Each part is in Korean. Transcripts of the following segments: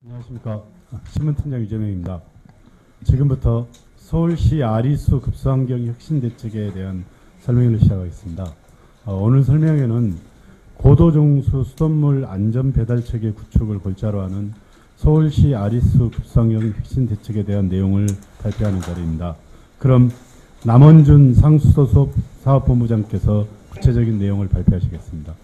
안녕하십니까. 신문팀장 유재명입니다. 지금부터 서울시 아리수 급수환경 혁신 대책에 대한 설명을 시작하겠습니다. 오늘 설명회는 고도종수 수돗물 안전 배달 체계 구축을 골자로 하는 서울시 아리수 급수환경 혁신 대책에 대한 내용을 발표하는 자리입니다. 그럼 남원준 상수소속 사업본부장께서 구체적인 내용을 발표하시겠습니다.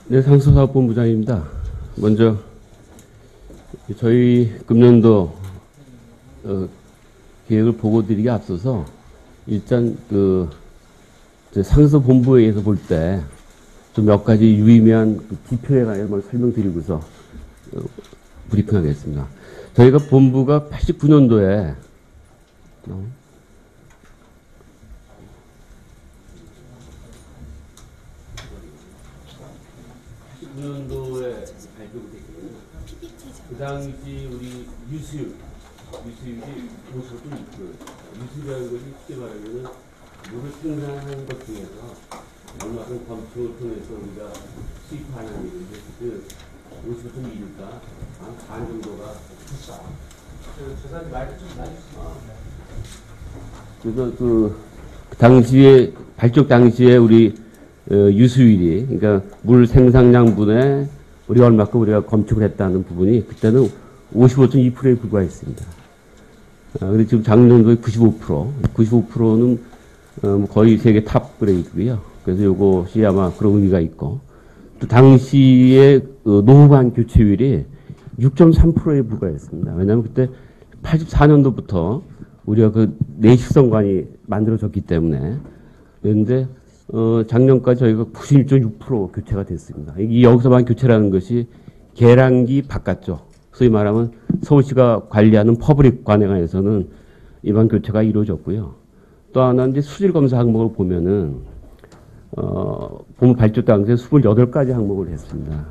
네, 상수사업본부장입니다. 먼저 저희 금년도 계획을 보고 드리기 앞서서 일단 상수본부에서 볼 때 좀 몇 가지 유의미한 지표에 관해서 설명드리고서 브리핑하겠습니다. 저희가 본부가 89년도에 89년도에 발표됐거든요. 그 당시 우리 유수율이 고소도 있고, 유수율이라는 것이 쉽게 말하면 물을 생산하는 것 중에서 얼마큼 검토를 통해서 우리가 수입하는 그 50.1일까 반 정도가 컸다. 그래서 그 당시에 발족 당시에 우리 유수율이, 그러니까 물 생산량분에 우리 얼마큼 우리가 검축을 했다는 부분이 그때는 55.2%에 불과했습니다. 그런데 지금 작년도에 95%는 거의 세계 탑 그레이드고요. 그래서 이것이 아마 그런 의미가 있고, 또 당시에 노후관 교체율이 6.3%에 불과했습니다. 왜냐하면 그때 84년도부터 우리가 그 내식성관이 만들어졌기 때문에. 그런데 작년까지 저희가 91.6% 교체가 됐습니다. 여기서만 교체라는 것이 계량기 바깥쪽, 소위 말하면 서울시가 관리하는 퍼블릭 관행하에서는 일반 교체가 이루어졌고요. 또 하나 이제 수질 검사 항목을 보면은 본부 발주 당시에 28가지 항목을 했습니다.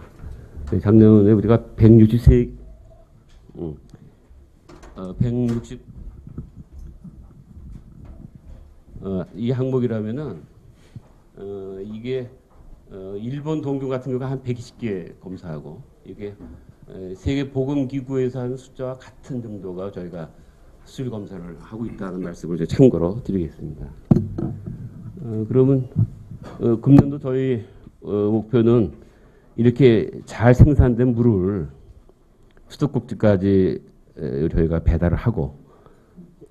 작년에 우리가 160 이 항목이라면은 이게 일본 동교 같은 경우가 한 120개 검사하고, 이게 세계 보건기구에서 하는 숫자와 같은 정도가 저희가 수질 검사를 하고 있다는 말씀을 제가 참고로 드리겠습니다. 그러면 금년도 저희 목표는 이렇게 잘 생산된 물을 수도꼭지까지 저희가 배달을 하고,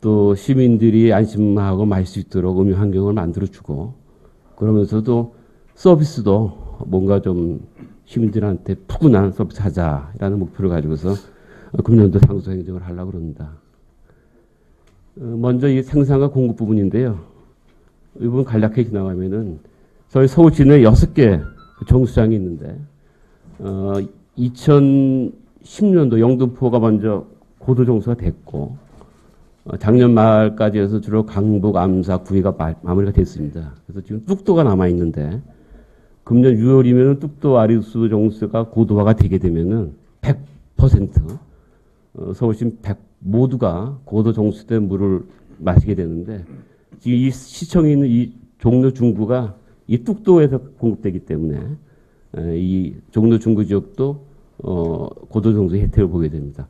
또 시민들이 안심하고 마실 수 있도록 음용 환경을 만들어주고, 그러면서도 서비스도 뭔가 좀 시민들한테 푸근한 서비스 하자라는 목표를 가지고서 금년도 상수 행정을 하려고 그럽니다. 먼저 이 생산과 공급 부분인데요. 이 부분 간략하게 지나가면은 저희 서울시내 6개 정수장이 있는데, 2010년도 영등포가 먼저 고도정수가 됐고, 작년 말까지 해서 주로 강북, 암사, 구의가 마무리가 됐습니다. 그래서 지금 뚝도가 남아있는데, 금년 6월이면 뚝도 아리수 정수가 고도화가 되게 되면은 100% 서울시 모두가 고도 정수된 물을 마시게 되는데, 지금 이 시청에 있는 이 종로 중구가 이 뚝도에서 공급되기 때문에 이 종로 중구 지역도 고도 정수 혜택을 보게 됩니다.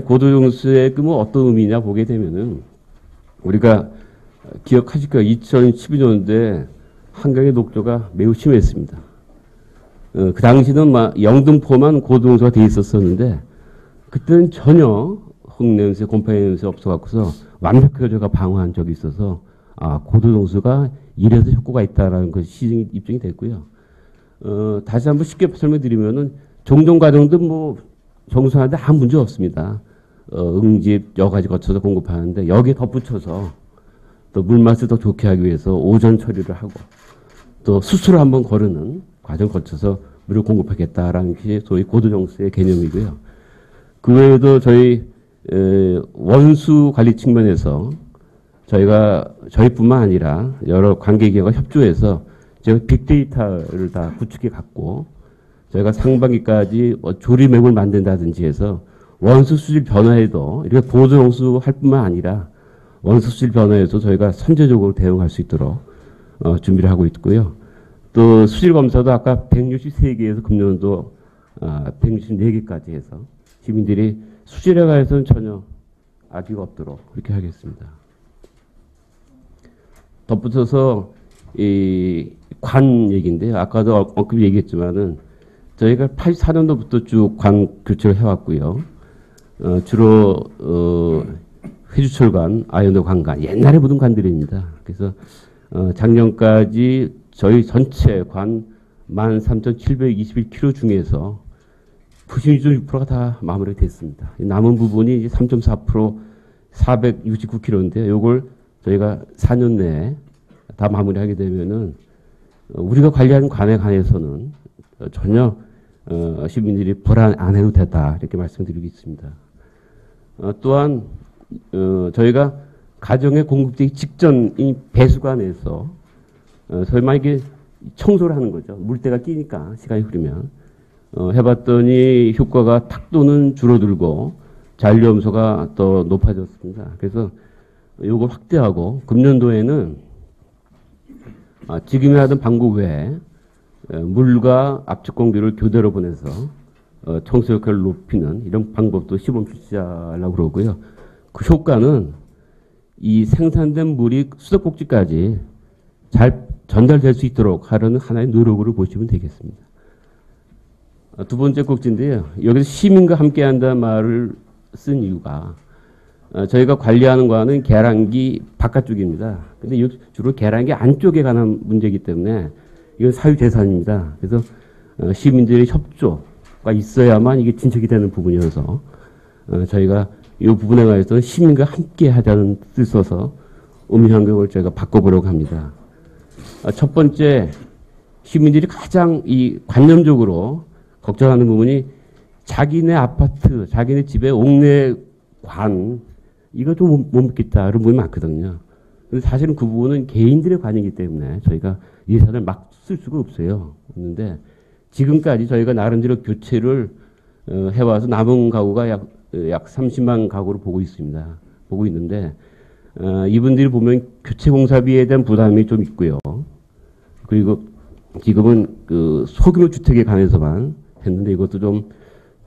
고도 정수의 그 뭐 어떤 의미냐 보게 되면은, 우리가 기억하실 거예요. 2012년도에 한강의 녹조가 매우 심했습니다. 그 당시는 영등포만 고도 정수가 돼 있었었는데, 그때는 전혀 흙냄새, 곰팡이 냄새 없어갖고서 완벽하게 저희가 방어한 적이 있어서, 고도 정수가 이래서 효과가 있다라는 것이 시중에 입증이 됐고요. 다시 한번 쉽게 설명드리면은, 종종 과정도 뭐 정수하는데 아무 문제 없습니다. 응집 여러 가지 거쳐서 공급하는데, 여기에 덧붙여서 또 물맛을 더 좋게 하기 위해서 오전 처리를 하고, 또 수술을 한번 거르는 과정 거쳐서 물을 공급하겠다라는 게 소위 고도정수의 개념이고요. 그 외에도 저희 원수 관리 측면에서 저희뿐만 아니라 여러 관계기관과 협조해서 저희 빅데이터를 다 구축해 갖고, 저희가 상반기까지 조리맵을 만든다든지 해서 원수 수질 변화에도 이렇게 고도정수 할 뿐만 아니라 원수 수질 변화에서 저희가 선제적으로 대응할 수 있도록 준비를 하고 있고요. 또 수질 검사도 아까 163개에서 금년도 164개까지 해서 시민들이 수질에 관해서는 전혀 악의가 없도록 그렇게 하겠습니다. 덧붙여서 이 관 얘기인데요. 아까도 언급 얘기했지만은 저희가 84년도부터 쭉 관 교체를 해왔고요. 주로 회주철관, 아현도 관관, 옛날에 묻은 관들입니다. 그래서 작년까지 저희 전체 관 13,721km 중에서 96.6%가 다 마무리가 됐습니다. 남은 부분이 이제 3.4% 469km인데요. 요걸 저희가 4년 내에 다 마무리하게 되면은 우리가 관리하는 관에 관해서는 전혀 시민들이 불안 안 해도 된다 이렇게 말씀드리겠습니다. 또한 저희가 가정에 공급되기 직전 이 배수관에서 설마 이게 청소를 하는 거죠. 물때가 끼니까 시간이 흐르면 해봤더니 효과가 탁도는 줄어들고 잔류염소가 더 높아졌습니다. 그래서 이걸 확대하고 금년도에는 지금에 하던 방법 외에 물과 압축 공기를 교대로 보내서 청소 효과를 높이는 이런 방법도 시범 실시하려고 그러고요. 그 효과는 이 생산된 물이 수도꼭지까지 잘 전달될 수 있도록 하려는 하나의 노력으로 보시면 되겠습니다. 두 번째 꼭지인데요. 여기서 시민과 함께 한다는 말을 쓴 이유가 저희가 관리하는 관은 계량기 바깥쪽입니다. 근데 주로 계량기 안쪽에 관한 문제이기 때문에 이건 사유재산입니다. 그래서 시민들의 협조가 있어야만 이게 진척이 되는 부분이어서 저희가 이 부분에 관해서는 시민과 함께 하자는 뜻을 써서 음향경을 저희가 바꿔보려고 합니다. 첫 번째, 시민들이 가장 이 관념적으로 걱정하는 부분이 자기네 아파트, 자기네 집에 옥내 관, 이거 좀 못 믿겠다. 이런 부분이 많거든요. 근데 사실은 그 부분은 개인들의 관이기 때문에 저희가 예산을 막 쓸 수가 없는데 지금까지 저희가 나름대로 교체를 해와서 남은 가구가 약 30만 가구로 보고 있습니다. 보고 있는데 이분들이 보면 교체 공사비에 대한 부담이 좀 있고요. 그리고 지금은 그 소규모 주택에 관해서만 했는데 이것도 좀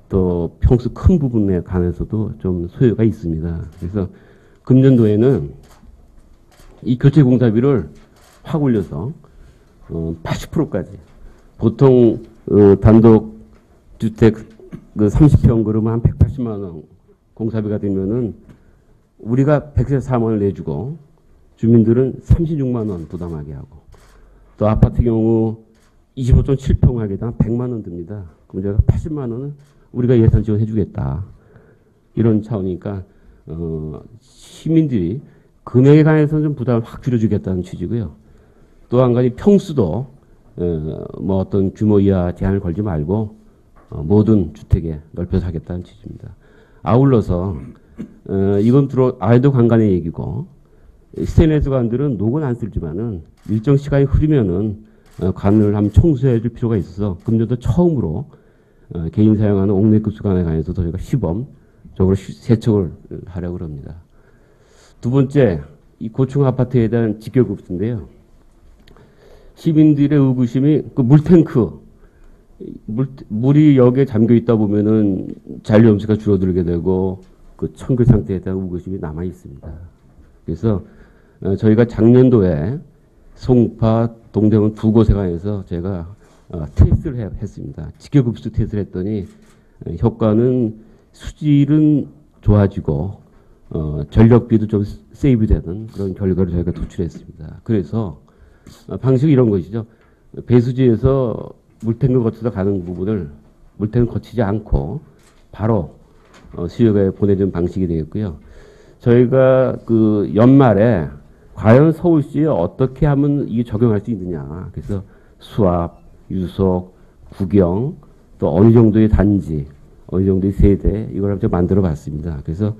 또 평수 큰 부분에 관해서도 좀 소요가 있습니다. 그래서 금년도에는 이 교체 공사비를 확 올려서 80%까지 보통 단독 주택 30평 그러면 한 180만 원 공사비가 되면은 우리가 104만 원을 내주고 주민들은 36만 원 부담하게 하고 또 아파트 경우 25.7평 하게 되면 100만 원 듭니다. 그럼 제가 80만 원은 우리가 예산 지원해 주겠다. 이런 차원이니까 시민들이 금액에 관해서는 좀 부담을 확 줄여주겠다는 취지고요. 또 한 가지 평수도 뭐 어떤 규모 이하 제한을 걸지 말고 모든 주택에 넓혀서 하겠다는 취지입니다. 아울러서 이건 주로 아이도 관관의 얘기고 스테인레스 관들은 녹은 안 쓸지만은 일정 시간이 흐르면은 관을 한번 청소해 줄 필요가 있어서 금년도 처음으로 개인 사용하는 옥내 급수관에 관해서 저희가 시범적으로 세척을 하려고 합니다. 두 번째, 이 고층 아파트에 대한 직결급수인데요. 시민들의 의구심이 그 물탱크, 물이 여기에 잠겨 있다 보면은 잔류염수가 줄어들게 되고 그 청결 상태에 대한 의구심이 남아 있습니다. 그래서 저희가 작년도에 송파, 동대문 두 곳에 관해서 제가 테스트를 했습니다. 직결급수 테스트를 했더니 효과는 수질은 좋아지고 전력비도 좀 세이브되는 그런 결과를 저희가 도출했습니다. 그래서 방식이 이런 것이죠. 배수지에서 물탱크 거쳐서 가는 부분을 물탱크 거치지 않고 바로 수요가에 보내주는 방식이 되겠고요. 저희가 그 연말에 과연 서울시에 어떻게 하면 이게 적용할 수 있느냐. 그래서 수압, 유속, 구경, 또 어느 정도의 단지, 어느 정도의 세대, 이걸 한번 만들어 봤습니다. 그래서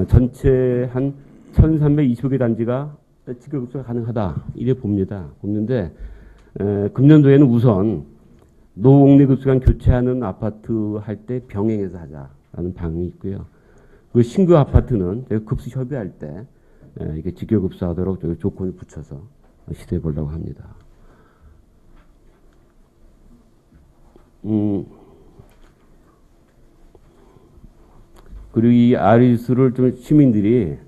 전체 한 1325개 단지가 직결급수가 가능하다. 이래 봅니다. 보는데 금년도에는 우선 노옥내 급수관 교체하는 아파트 할 때 병행해서 하자라는 방향이 있고요. 그 신규 아파트는 급수 협의할 때 이게 직결급수하도록 조건을 붙여서 시도해 보려고 합니다. 그리고 이 아리수를 좀 시민들이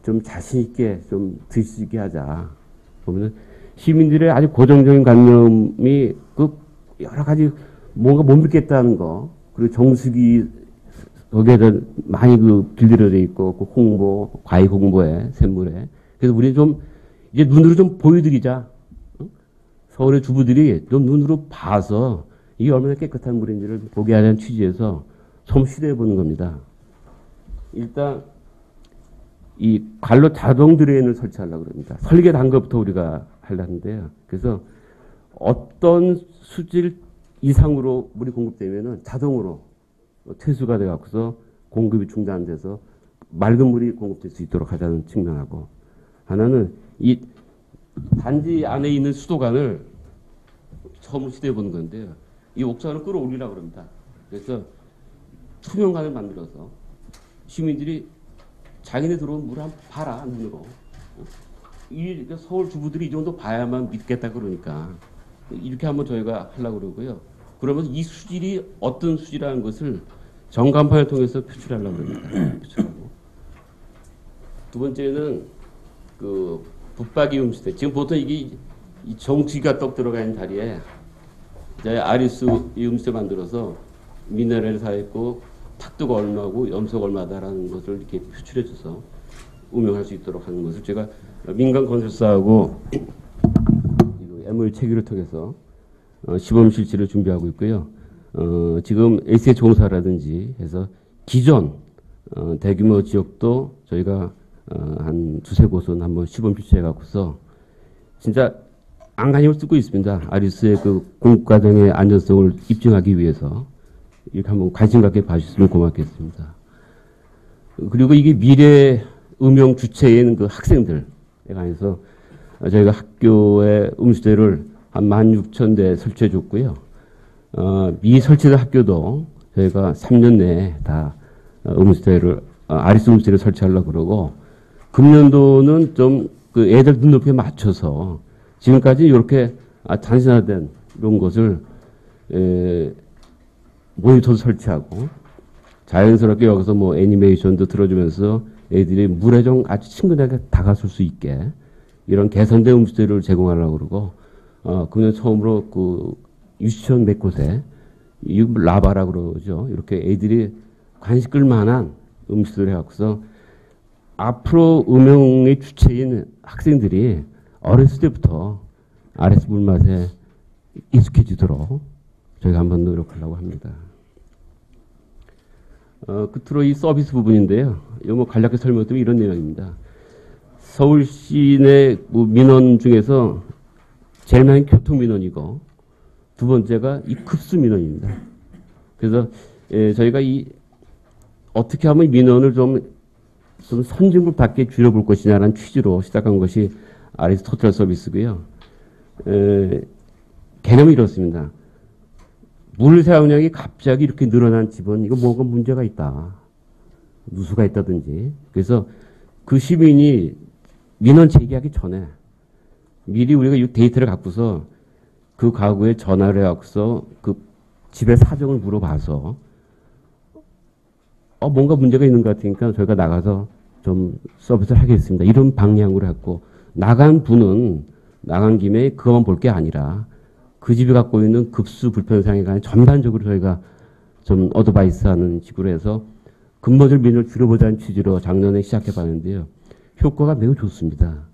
좀 자신 있게 좀 드실 수 있게 하자. 보면은 시민들의 아주 고정적인 관념이 그 여러 가지 뭔가 못 믿겠다는 거, 그리고 정수기 거기에 많이 그 길들여져 있고 그 홍보, 과잉 홍보에 샘물에. 그래서 우리 좀 이제 눈으로 좀 보여드리자. 서울의 주부들이 좀 눈으로 봐서 이게 얼마나 깨끗한 물인지를 보게 하자는 취지에서 처음 시도해 보는 겁니다. 일단 이 관로 자동 드레인을 설치하려고 합니다. 설계 단계부터 우리가 하려는데요. 그래서 어떤 수질 이상으로 물이 공급되면은 자동으로 퇴수가 돼 갖고서 공급이 중단돼서 맑은 물이 공급될 수 있도록 하자는 측면하고, 하나는 이 단지 안에 있는 수도관을 처음 시도해 보는 건데요. 이 옥상을 끌어올리려고 합니다. 그래서 투명관을 만들어서 시민들이 자기네 들어온 물 한번 봐라, 눈으로. 이 서울 주부들이 이 정도 봐야만 믿겠다 그러니까 이렇게 한번 저희가 하려고 그러고요. 그러면서 이 수질이 어떤 수질이라는 것을 전광판을 통해서 표출하려고 합니다. 표출하고. 두 번째는 그 붙박이 음수대. 지금 보통 이게 이 정수기가 떡 들어가 있는 자리에 이제 아리수 이 음수대 만들어서 미네랄을 사했고 탁도가 얼마고 염소가 얼마다라는 것을 이렇게 표출해줘서 음영할 수 있도록 하는 것을 제가 민간 건설사하고 MOU 체결을 통해서 시범 실시를 준비하고 있고요. 지금 AC의 종사라든지 해서 기존 대규모 지역도 저희가 한 두세 곳은 한번 시범 실시해 갖고서 진짜 안간힘을 쓰고 있습니다. 아리수의 그 공급 과정의 안전성을 입증하기 위해서 이렇게 한번 관심 갖게 봐주셨으면 고맙겠습니다. 그리고 이게 미래 음영 주체인 그 학생들에 관해서 저희가 학교에 음수대를 한 16,000대 설치해 줬고요. 미설치된 학교도 저희가 3년 내에 다 음수대를, 아리수 음수대를 설치하려고 그러고, 금년도는 좀 그 애들 눈높이에 맞춰서 지금까지 이렇게 단순화된 이런 것을 모니터도 설치하고 자연스럽게 여기서 뭐 애니메이션도 들어주면서 애들이 물에 좀 아주 친근하게 다가설 수 있게 이런 개선된 음수대를 제공하려고 그러고, 그냥 처음으로 그 유치원 몇 곳에 이 라바라 그러죠. 이렇게 애들이 관심 끌만한 음수대를 해갖고서 앞으로 음영의 주체인 학생들이 어렸을 때부터 아리수 물맛에 익숙해지도록 저희가 한번 노력하려고 합니다. 끝으로 이 서비스 부분인데요. 이거 뭐 간략하게 설명드리면 이런 내용입니다. 서울 시내 민원 중에서 제일 많은 교통 민원이고 두 번째가 이 급수 민원입니다. 그래서 저희가 이 어떻게 하면 민원을 좀 선진국답게 줄여볼 것이냐라는 취지로 시작한 것이 아리수 토탈 서비스고요. 개념이 이렇습니다. 물 사용량이 갑자기 이렇게 늘어난 집은 이거 뭔가 문제가 있다. 누수가 있다든지. 그래서 그 시민이 민원 제기하기 전에 미리 우리가 이 데이터를 갖고서 그 가구에 전화를 해갖고서 그 집의 사정을 물어봐서 뭔가 문제가 있는 것 같으니까 저희가 나가서 좀 서비스를 하겠습니다. 이런 방향으로 했고, 나간 분은 나간 김에 그것만 볼 게 아니라 그 집이 갖고 있는 급수 불편사항에 관한 전반적으로 저희가 좀 어드바이스하는 식으로 해서 근본적 민원을 줄여보자는 취지로 작년에 시작해 봤는데요. 효과가 매우 좋습니다.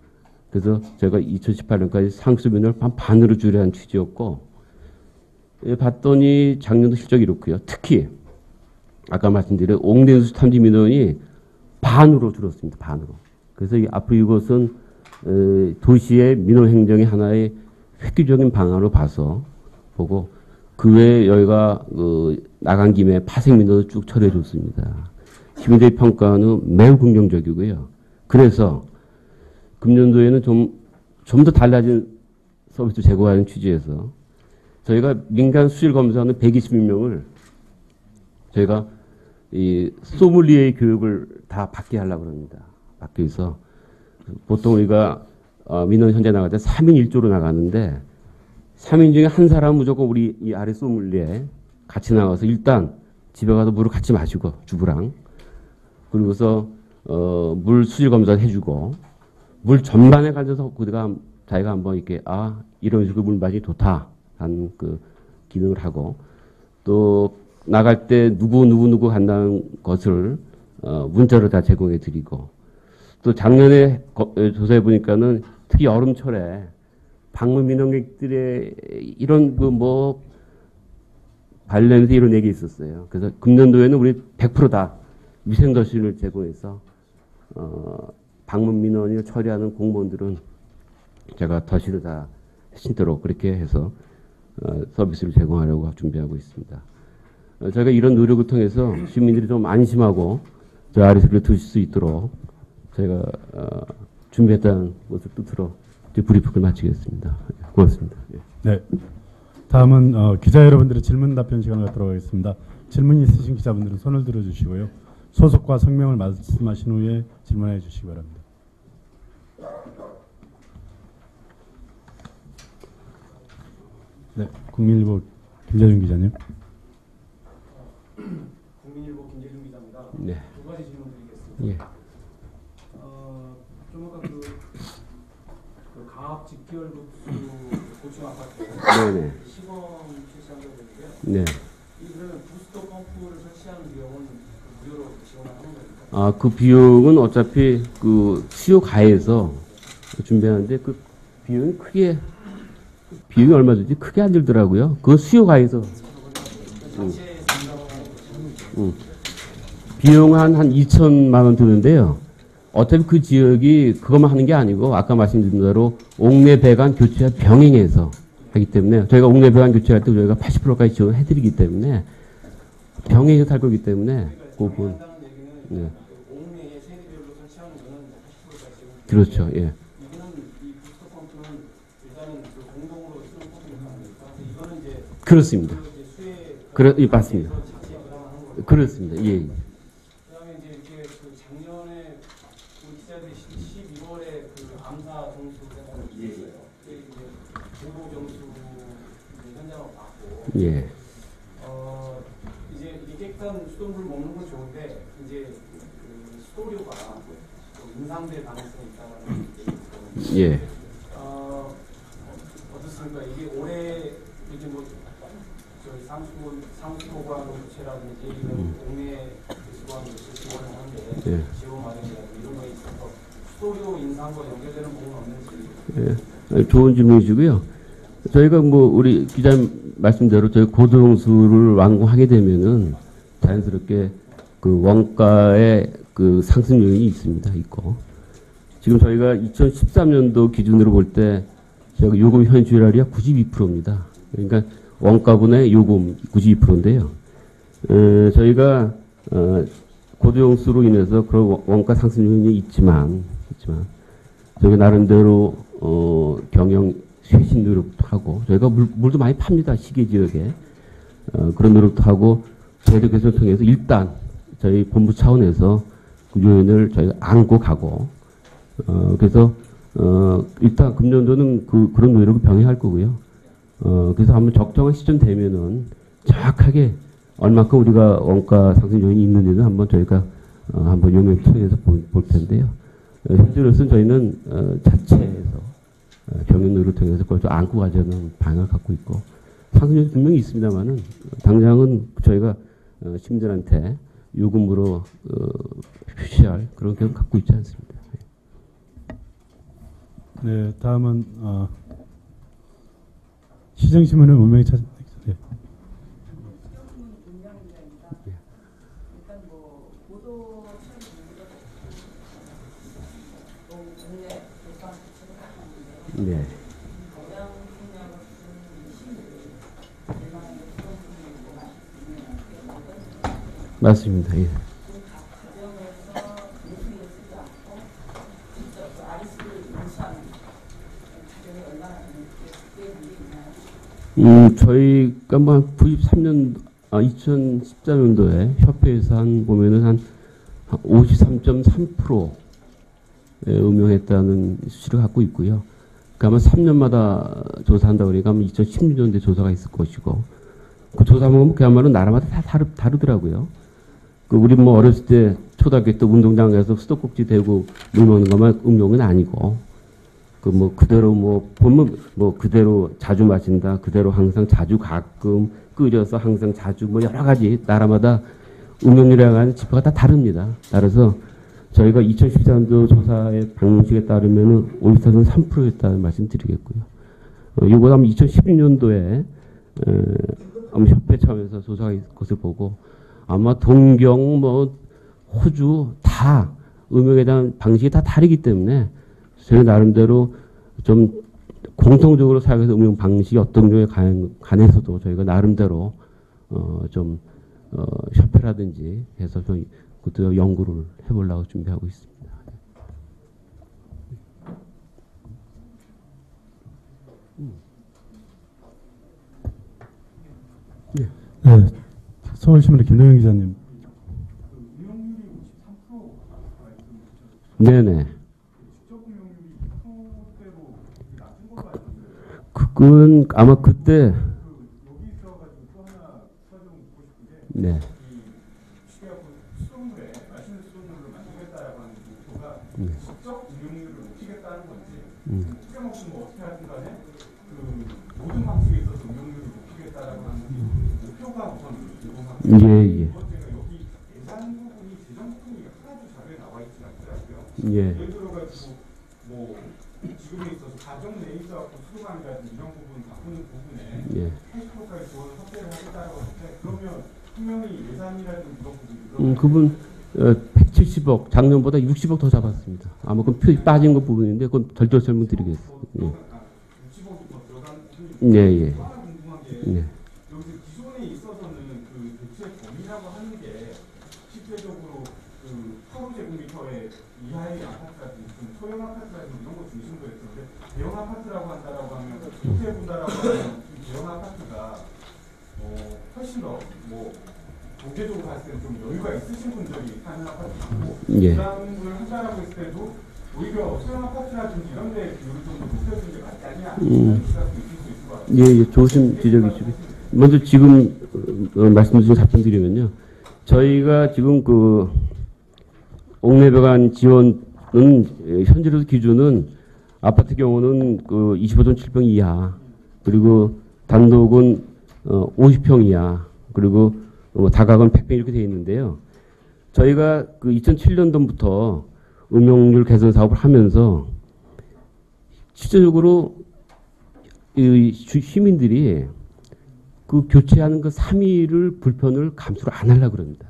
그래서 저희가 2018년까지 상수 민원을 반으로 줄이라는 취지였고, 봤더니 작년도 실적이 이렇고요. 특히 아까 말씀드린 옥내수 탐지 민원이 반으로 줄었습니다. 반으로. 그래서 앞으로 이것은 도시의 민원 행정의 하나의 획기적인 방안으로 봐서 보고, 그 외에 여기가 나간 김에 파생 민원을 쭉 처리해 줬습니다. 시민들의 평가는 매우 긍정적이고요. 그래서 금년도에는 좀 더 달라진 서비스 제공하는 취지에서 저희가 민간 수질 검사하는 120명을 저희가 이 소믈리에 교육을 다 받게 하려고 합니다. 받게 해서 보통 우리가 민원 현재 나갈 때 3인 1조로 나가는데 3인 중에 한 사람 무조건 우리 이 아래 소믈리에 같이 나가서 일단 집에 가서 물을 같이 마시고 주부랑 그리고서 물 수질 검사를 해주고 물 전반에 관해서 그가 자기가 한번 이렇게 이런 식으로 물 맛이 좋다 하는 그 기능을 하고 또 나갈 때 누구 간다는 것을 문자로 다 제공해 드리고 또 작년에 조사해 보니까는 특히 여름철에 방문 민원객들의 이런 그 뭐 발냄새 이런 얘기 있었어요. 그래서 금년도에는 우리 100%다 위생더신을 제공해서 방문 민원을 처리하는 공무원들은 제가 더신을 다 신도록 그렇게 해서 서비스를 제공하려고 준비하고 있습니다. 저희가 이런 노력을 통해서 시민들이 좀 안심하고 저 아리스를 드실 수 있도록 저희가 준비했다는 것을 뜻으로 브리핑을 마치겠습니다. 고맙습니다. 네. 다음은 기자 여러분들의 질문 답변 시간을 갖도록 하겠습니다. 질문 있으신 기자분들은 손을 들어주시고요. 소속과 성명을 말씀하신 후에 질문해 주시기 바랍니다. 네, 국민일보 김재준 기자님. 국민일보 김재준 기자입니다. 네. 두 가지 질문 드리겠습니다. 예. 좀 아까 그 가압 직결급수 고층 아파트 네네. 시범 실시한다고 했는데요. 네. 이 그러면 부스터 펌프를 설치하는 비용은 무료로 지원하는 겁니까? 그 비용은 어차피 그 수요 가에서 준비하는데 그 비용이 비용이 얼마 들지 크게 안 들더라고요. 그 수요 가에서 비용 한 2천만 원 드는데요. 어차피 그 지역이 그것만 하는 게 아니고 아까 말씀드린 대로 옥내 배관 교체와 병행해서 하기 때문에 저희가 옥내 배관 교체할 때 저희가 80%까지 지원해드리기 때문에 병행해서 살 거기 때문에 그 부분. 네. 옥내에 세대별로 설치하는 거는 80%까지 지원. 그렇죠. 예. 이거는 이 부스터 펌프는 일단은 그 공동으로 쓰는 펌프니까 이거는 이제 그렇습니다. 수해 맞습니다. 자체에 부담하는 거고. 그렇습니다. 예. 그다음에 이제 이렇게 그 작년에 우리 기자들이 12월에 그 암사 정수가 있었어요. 그게 이제 보도 정수 현장을 봤고. 예. 이제 이게 깨끗한 수돗물 먹는 건 좋은데 이제 그 수도료가 좀 인상될 가능성이 있다는 얘기 예. 어떻습니까? 이게 올해 이제 뭐 저희 상수보관 업체라든지 이런 옥내 수거하는 것을 지원을 하는데 예. 지원 마련이라든지 이런 거에 있어서 수도료 인상과 연결되는 부분은 없는지. 예. 좋은 질문이시고요. 저희가 뭐 우리 기자님 말씀대로 저희 고도용수를 완공하게 되면은 자연스럽게 그 원가의 그 상승 요인이 있고 지금 저희가 2013년도 기준으로 볼 때 저희가 요금 현실화율이 92%입니다. 그러니까 원가분의 요금 92%인데요. 저희가 고도용수로 인해서 그런 원가 상승 요인이 있지만 저희가 나름대로 경영 쇄신 노력도 하고 저희가 물도 많이 팝니다. 시계 지역에 그런 노력도 하고 제도 개선을 통해서 일단 저희 본부 차원에서 그 요인을 저희가 안고 가고 그래서 일단 금년도는 그런 노력을 병행할 거고요. 그래서 한번 적정한 시점 되면은 정확하게 얼마큼 우리가 원가 상승 요인이 있는지는 한번 저희가 한번 용역 통해서 볼 텐데요. 현재로서는 저희는 자체에서 경영 노력을 통해서 그걸 좀 안고 가자는 방향을 갖고 있고 상승 요인이 분명히 있습니다만은 당장은 저희가 시민들한테 요금으로 표시할 그런 계획을 갖고 있지 않습니다. 네, 다음은 시정신문의 문명희 차. 네. 네. 맞습니다. 예. 저희가 뭐 2014년도에 협회에서 보면은 한 53.3% 음용했다는 수치를 갖고 있고요. 아마 3년마다 조사한다고 그러니까 아마 2016년도에 조사가 있을 것이고, 그 조사하면 그야말로 나라마다 다 다르더라고요. 그 우리 뭐 어렸을 때 초등학교 때 운동장에서 수도꼭지 대고 물 먹는 것만 음용은 아니고, 그 뭐 그대로 뭐 보면 뭐 그대로 자주 마신다, 그대로 항상 자주 가끔 끓여서 항상 자주 뭐 여러 가지 나라마다 음용률이라고 하는 지표가 다 다릅니다. 따라서 저희가 2014년도 조사의 방식에 따르면은 오이스터는 3%였다는 말씀 드리겠고요. 이거 아마 2016년도에 아마 협회 차원에서 조사가 있을 것을 보고 아마 동경 뭐 호주 다 음용에 대한 방식이 다 다르기 때문에 저희 나름대로 좀 공통적으로 사용해서 음용 방식이 어떤 종에 관해서도 저희가 나름대로 좀 협회라든지 해서 좀 그것도 연구를 해보려고 준비하고 있습니다. 네, 서울신문의 김동현 기자님. 네네. 그건 아마 그때 네. 직접 음용률을 높이겠다는 건지 특정없이 뭐 어떻게 하든 간에 그 모든 방식에 있어서 음용률을 높이겠다라고 하는 목표가 우선 궁금합니다. 예. 두 번째가 여기 예산 부분이 재정 부분이 하나도 자료에 나와 있지 않더라고요. 예. 예를 들어가지고 뭐 지금에 있어서 가정 내에 있어갖고 수도관이라든지 이런 부분 바꾸는 부분에 예. 80%까지 지원을 확대를 하겠다라고 하는데 그러면 분명히 예산이라든지 이런 부분이 그분 170억 작년보다 60억 더 잡았습니다. 아마 그 빠진 것 부분인데 그건 별도 설명드리겠습니다. 예. 60억이 더 들어가는 부분이 예. 하나 궁금한 게 네. 여기서 기존에 있어서는 그 대체 범위라고 하는 게 실제적으로 그 8제곱미터의 이하의 아파트라든지 좀 소형 아파트라든지 이런 거 중심으로 했었는데 대형 아파트라고 한다라고 하면 어떻게 본다라고 하면 대형 아파트가 훨씬 더뭐 경제적으로 봤을 때는 좀 여유가 있으신 분들이 사는 아파트고 예. 부담을 한다라고 했을 때도 오히려 소형 아파트라든지 이런 데 비율을 좀 더 높여주는 게 맞지 않냐 이런 생각도 있을 수 있을 것 같아요. 예, 조심 지적이시고 먼저 지금 말씀 주신 답변 드리면요. 저희가 지금 그 옥내배관 지원은 현재로서 기준은 아파트 경우는 그 25.7평 이하 그리고 단독은 50평 이하 그리고 다각은 100평 이렇게 되어 있는데요. 저희가 그 2007년도부터 음용률 개선 사업을 하면서 실질적으로 이 시민들이 그 교체하는 그 3일을 불편을 감수를 안 하려고 그럽니다.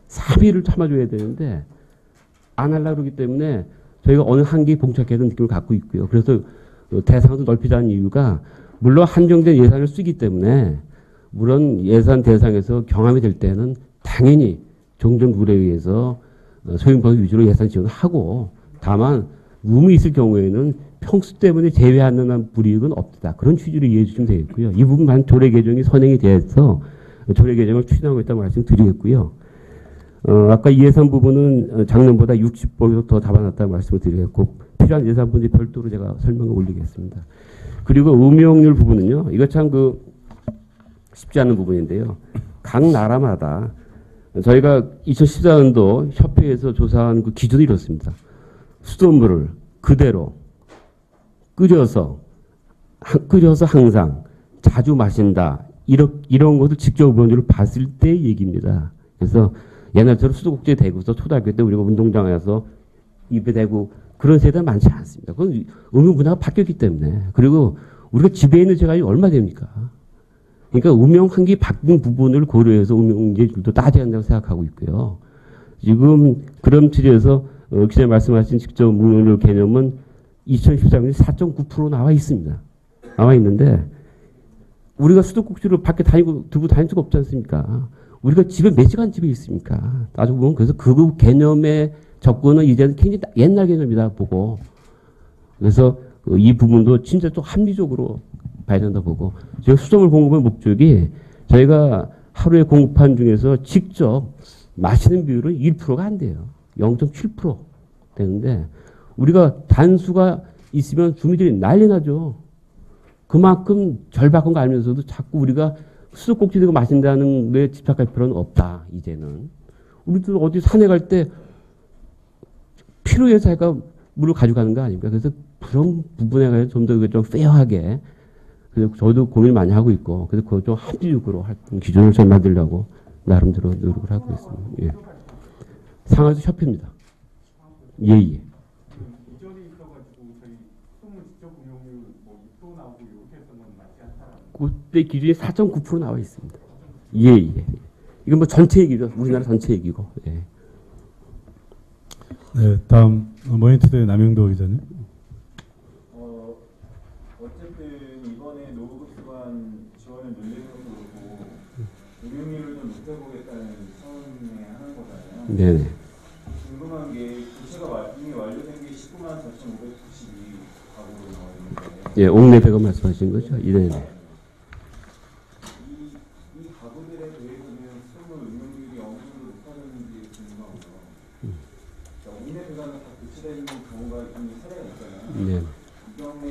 3일을 참아줘야 되는데 안 하려고 그러기 때문에 저희가 어느 한계에 봉착해야 되는 느낌을 갖고 있고요. 그래서 대상을 넓히자는 이유가 물론 한정된 예산을 쓰기 때문에 물론 예산 대상에서 경함이 될 때는 당연히 종전구례에 의해서 소형방송 위주로 예산 지원을 하고 다만 의무 있을 경우에는 평수 때문에 제외하는 한 불이익은 없다. 그런 취지로 이해해 주시면 되겠고요. 이 부분만 조례 개정이 선행이 돼서 조례 개정을 추진하고 있다고 말씀드리겠고요. 아까 이 예산 부분은 작년보다 60% 더 잡아놨다는 말씀을 드리겠고 필요한 예산 부분이 별도로 제가 설명을 올리겠습니다. 그리고 음용률 부분은요. 이거 참 쉽지 않은 부분인데요. 각 나라마다 저희가 2014년도 협회에서 조사한 그 기준이 이렇습니다. 수돗물을 그대로 끓여서 항상 자주 마신다. 이런 것을 직접 음용률을 봤을 때 얘기입니다. 그래서 옛날처럼 수도꼭지에 대고서 초등학교 때 우리가 운동장에서 입에 대고 그런 세대는 많지 않습니다. 그건 음용 문화가 바뀌었기 때문에. 그리고 우리가 집에 있는 시간이 얼마 됩니까? 그러니까 음용 환기 바뀐 부분을 고려해서 음용률도 따져야 한다고 생각하고 있고요. 지금 그런 취지에서 기자님 말씀하신 직접 음용률 개념은 2013년에 4.9% 나와 있습니다. 나와 있는데 우리가 수도꼭지를 밖에 들고 다닐 수가 없지 않습니까? 우리가 집에 몇 시간 집에 있습니까? 따지고 보면 그래서 그 개념의 접근은 이제는 굉장히 옛날 개념이다 보고 그래서 이 부분도 진짜 또 합리적으로 봐야 된다 보고 저희가 수돗물 공급의 목적이 저희가 하루에 공급한 중에서 직접 마시는 비율은 1%가 안 돼요. 0.7% 되는데 우리가 단수가 있으면 주민들이 난리 나죠. 그만큼 절박한 거 알면서도 자꾸 우리가 수도꼭지되고 마신다는 게 집착할 필요는 없다. 이제는. 우리도 어디 산에 갈 때 필요해서 자기가 물을 가져가는 거 아닙니까? 그래서 그런 부분에 관해서 좀 더 좀 페어하게, 그래서 저도 고민을 많이 하고 있고, 그래서 그걸 좀 합리적으로 할 기준을 좀 만들려고 나름대로 노력을 하고 있습니다. 예. 상하수 협회입니다. 예, 예. 이전에 있어가지고 저희 수돗물 직접 운영률 뭐 6% 나오고 이렇게 했던 건 맞지 않다라는. 그때 기준이 4.9% 나와 있습니다. 예, 예. 이건 뭐 전체 얘기죠. 우리나라 전체 얘기고. 예. 네, 다음 머니투데이 남영도 기자님. 어쨌든 이번에 노후급수관 지원을 늘리는 것도 그렇고 운영률을 좀 높여보겠다는 차원에 하는 거잖아요. 네네. 궁금한 게 교체가 이미 완료된 게 19만 4,592 가구로 나와 있는데 예, 옥내 배가 말씀하신 거죠? 네네. 이 가구들에 대해서는 수돗물 운영률이 어느 정도 높아졌는지 궁금하고요. 옥내 배관은 다 교체되는 경우가 이미 사례가 있잖아요. 네. 이 경우에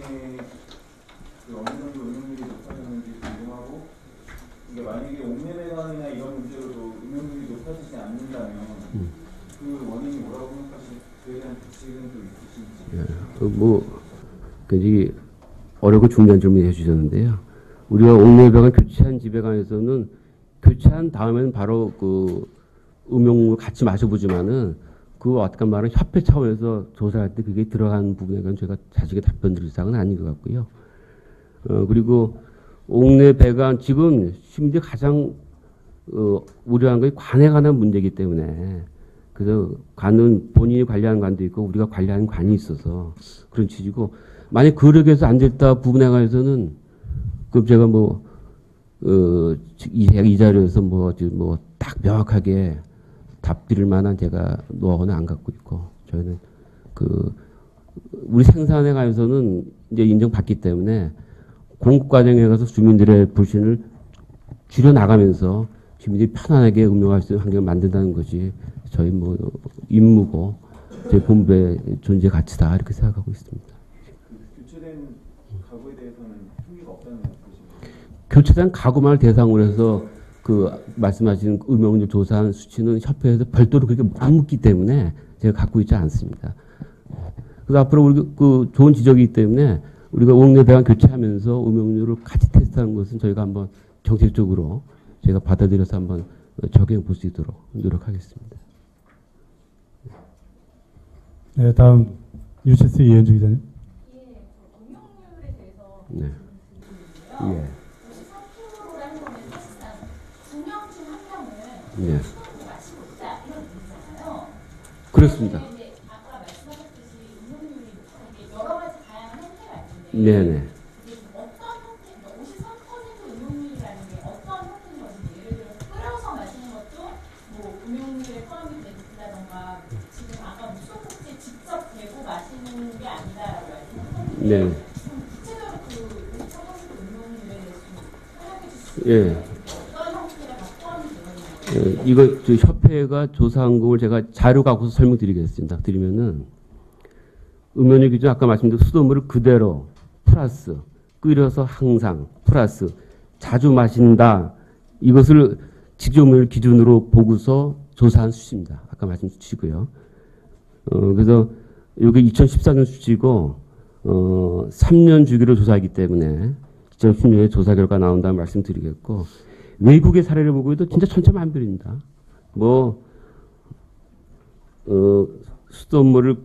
그 어느 정도 운영률이 높아졌는지 궁금하고, 이게 만약에 옥내 배관이나 이런 문제로도 운영률이 높아지지 않는다면 그 원인이 뭐라고 생각하시고 그에 대한 대책은 또 있으신지? 뭐 굉장히 어렵고 중요한 질문 해주셨는데요. 우리가 옥내 배관 교체한 집에 관해서는 교체한 다음에는 바로 그 음용물 같이 마셔보지만은 그 어떤 말은 협회 차원에서 조사할 때 그게 들어간 부분에 관해서 제가 자식의 답변 드릴 사항은 아닌 것 같고요. 그리고 옥내 배관 지금 심지어 가장 우려한 것이 관에 관한 문제이기 때문에, 그래서 관은 본인이 관리하는 관도 있고 우리가 관리하는 관이 있어서 그런 취지고, 만약 그렇게 해서 안 됐다 부분에 관해서는 그 제가 이 자료에서 딱 명확하게 답드릴 만한 제가 노하우는 안 갖고 있고, 저희는 우리 생산에 관해서는 이제 인정받기 때문에 공급 과정에 가서 주민들의 불신을 줄여 나가면서 주민들이 편안하게 운영할 수 있는 환경을 만든다는 것이 저희 임무고 저희 본부의 존재 가치다 이렇게 생각하고 있습니다. 교체된 가구에 대해서는 흉기가 없다는 뜻입니다. 교체된 가구만을 대상으로 해서 그 말씀하신 음용률 조사한 수치는 협회에서 별도로 그렇게 안 묻기 때문에 제가 갖고 있지 않습니다. 그래서 앞으로 우리 그 좋은 지적이기 때문에 우리가 옥내 배관 교체하면서 음용률을 같이 테스트하는 것은 저희가 한번 정책적으로 제가 받아들여서 한번 적용해 볼 수 있도록 노력하겠습니다. 네, 다음 UCC 이현주 기자님. 예, 음용률에 대해서 네. 말씀드리는데요. 예. 94%라는 거는 사실상 2명 중 1명은 예. 수돗물을 마시고 있다 이런 얘기잖아요. 그렇습니다. 근데 이제 아까 말씀하셨듯이 음용률이 높은 게 여러 가지 다양한 형태가 있는데 네네. 이게 어떤 형태, 그러니까 53% 음용률이라는 게 어떤 형태인 건지, 예를 들어서 끓여서 마시는 것도 뭐 음용률에 포함이 된다던가, 지금 아까 수돗꼭지에 직접 대고 마시는 게 아니다라고 말씀하셨는데, 네. 구체적으로 그 53% 음용률에 대해서 좀 설명해 주시면 예. 어떤 형태가 다 포함이 되는 이거 협회가 조사한 걸 제가 자료 갖고서 설명드리겠습니다. 드리면은 음용률 기준 아까 말씀드린 수돗물을 그대로 플러스 끓여서 항상 플러스 자주 마신다, 이것을 직접물 기준으로 보고서 조사한 수치입니다. 아까 말씀 수치고요. 그래서 이게 2014년 수치고 3년 주기로 조사하기 때문에 2010년에 조사 결과 나온다는 말씀드리겠고, 외국의 사례를 보고 해도 진짜 천차만별입니다. 수돗물을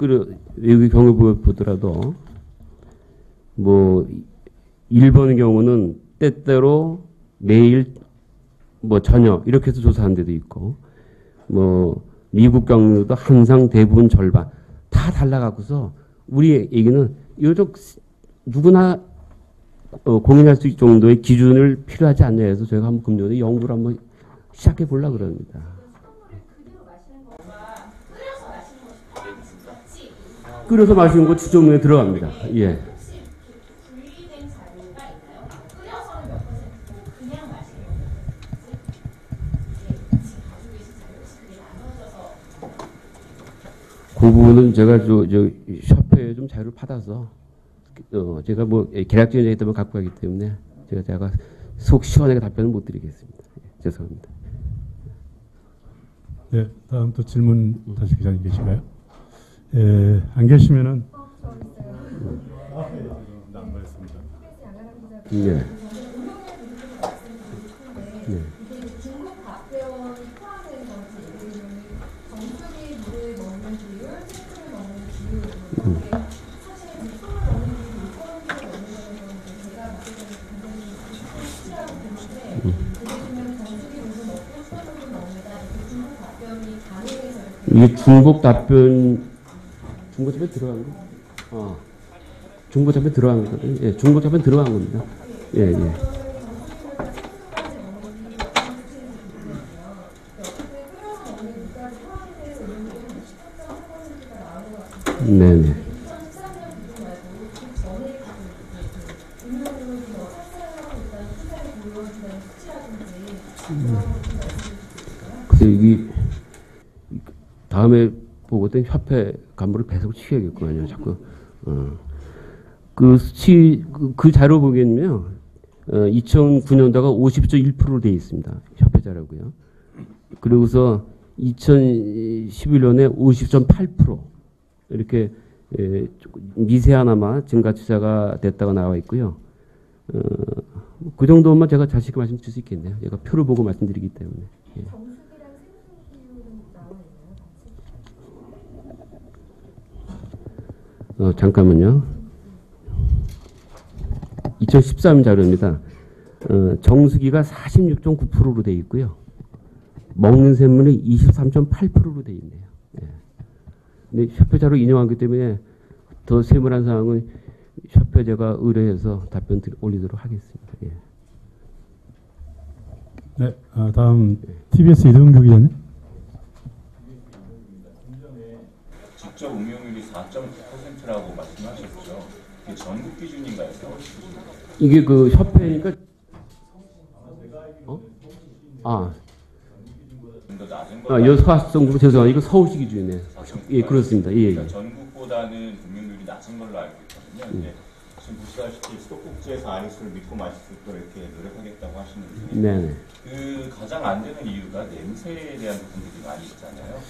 외국의 경우 보더라도 일본의 경우는 때때로 매일 저녁 이렇게 해서 조사한 데도 있고, 미국 경우도 항상 대부분 절반 다 달라갖고서 우리 얘기는 이거 좀 누구나 공인할 수 있을 정도의 기준을 필요하지 않냐 해서 저희가 한번 금년에 연구를 한번 시작해 보려고 그럽니다. 수돗물을 그대로 마시는 것과 끓여서 마시는 것이 포함이 같이 끓여서 마시는 거 지정에 들어갑니다. 예. 혹시 이렇게 분리된 자료가 있나요? 끓여서는 몇 퍼센트고 그냥 마시는 건 몇 퍼센트? 지금 가지고 계신 자료 혹시 그게 나눠져서 그 부분은 제가 협회 자료를 받아서 제가 뭐 계략적인 얘기 때문에 갖고 가기 때문에 제가 속 시원하게 답변을 못 드리겠습니다. 죄송합니다. 네, 다음 또 질문 다시 기자님 계신가요? 예, 안 계시면은 안 보였습니다. 네. 이게 중국 답변이 포함된 건지, 예를 들면 정수기 물을 먹는 비율, 생수를 먹는 비율 이렇게 사실 물을 먹는 비율이 6%를 넘는 거는 제가 봤을 때는 굉장히 수치라고 보는데 예를 들면 정수기 물을 먹고 수돗물을 먹는다 이렇게 중국 답변이 가능해서 이게 중국 답변 들어간 거? 중국 답변 들어간 거거든요. 예, 중국 답변 들어간 겁니다. 예, 예. 네네. 그래서 여기 다음에 보고 때 협회 간부를 배석을 시켜야겠구만요. 자꾸 그 수치 그 자료 보면요, 2009년도가 50.1%로 되어 있습니다. 협회 자료고요. 그리고서 2011년에 50.8% 이렇게 미세하나마 증가치사가 됐다고 나와 있고요. 그 정도만 제가 자신 있게 말씀드릴 수 있겠네요. 제가 표를 보고 말씀드리기 때문에. 예. 정수기랑 생수 비율은 나와 있나요? 잠깐만요. 2013년 자료입니다. 정수기가 46.9%로 되어 있고요. 먹는 샘물이 23.8%로 되어 있네요. 예. 근데 협회 자료 인용하기 때문에 더 세밀한 사항은 협회 제가 의뢰해서 답변 올리도록 하겠습니다. 예. 네, 다음 TBS 이동규 기자님. 직접 응용률이 4.9%라고 말씀하셨죠. 이게 전국 기준인가요? 서울 기준인가요? 이게 그 협회니까 좀 더 낮은 거. 여서학생부 죄송합니다. 이거 서울시 기준이네요. 예, 그렇습니다. 예, 예. 그러니까 전국보다는 응용률이 낮은 걸로 알고 있거든요. 근데 지금 보시다시피 수도꼭지에서 아이스를 믿고 마실 걸 이렇게 노력하겠다고 하시는데 네. 그 가장 안 되는 이유가 냄새에 대한 부분들이 많이 있잖아요.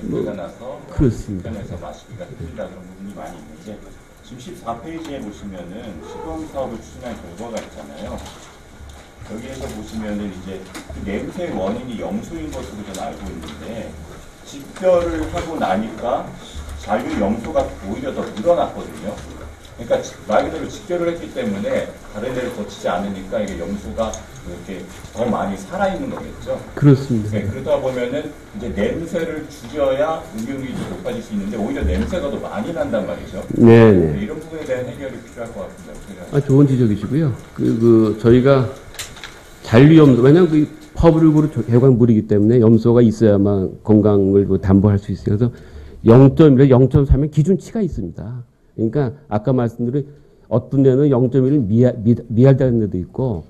냄새가 나서 그렇습니다. 불편해서 마시기가 힘들다 그런 부분이 많이 있는데 지금 14페이지에 보시면은 시범 사업을 추진한 결과가 있잖아요. 여기에서 보시면은 이제 그 냄새의 원인이 염소인 것으로 저는 알고 있는데 집결을 하고 나니까 잔류 염소가 오히려 더 늘어났거든요. 그러니까 말 그대로 집결을 했기 때문에 다른 데를 거치지 않으니까 이게 염소가 이렇게 더 많이 살아있는 거겠죠. 그렇습니다. 네, 그러다 보면은 이제 냄새를 줄여야 응용률이 높아질 수 있는데 오히려 냄새가 더 많이 난단 말이죠. 네, 네. 이런 부분에 대한 해결이 필요할 것 같습니다. 좋은 지적이시고요. 저희가 잔류염소, 왜냐하면 그 퍼블릭으로 개관 물이기 때문에 염소가 있어야만 건강을 담보할 수 있어요. 그래서 0.1에서 0.3의 기준치가 있습니다. 그러니까 아까 말씀드린 어떤 데는 0.1을 미할되는 데도 있고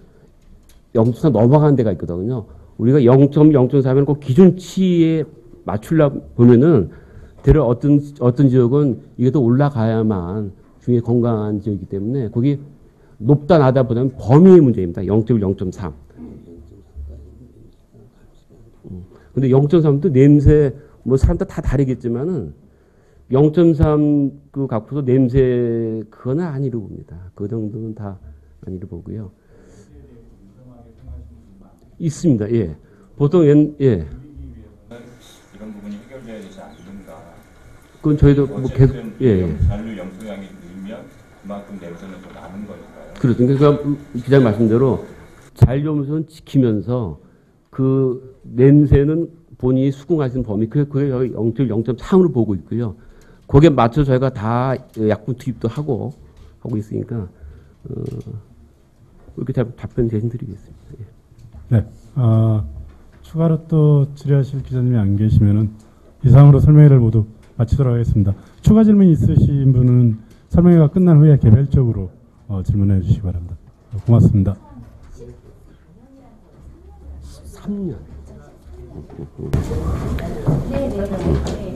0.4 넘어가는 데가 있거든요. 우리가 0.3은 꼭 기준치에 맞추려 보면은 대략 어떤 지역은 이게 더 올라가야만 중에 건강한 지역이기 때문에 거기 높다 나다 보다는 범위의 문제입니다. 0.1, 0.3. 근데 0.3도 냄새 뭐 사람들 다 다르겠지만은 0.3 그 갖고서 냄새 그거는 아니로 봅니다. 그 정도는 다 아니로 보고요. 있습니다. 예. 보통 예. 이런 부분이 해결돼야 되지 않는가. 그건 저희도 뭐 계속 잔류 염소량이 늘면 그만큼 냄새는 더 나는 거니까요. 그러니까 기자님 말씀대로 잔류염소는 지키면서 그 냄새는 본인이 수긍하시는 범위 그게 0.3으로 보고 있고요. 거기에 맞춰 저희가 다 약품 투입도 하고 있으니까 이렇게 답변 대신 드리겠습니다. 예. 네, 추가로 또 질의하실 기자님이 안 계시면은 이상으로 설명회를 모두 마치도록 하겠습니다. 추가 질문 있으신 분은 설명회가 끝난 후에 개별적으로 질문해 주시기 바랍니다. 고맙습니다. 3년. 네네네.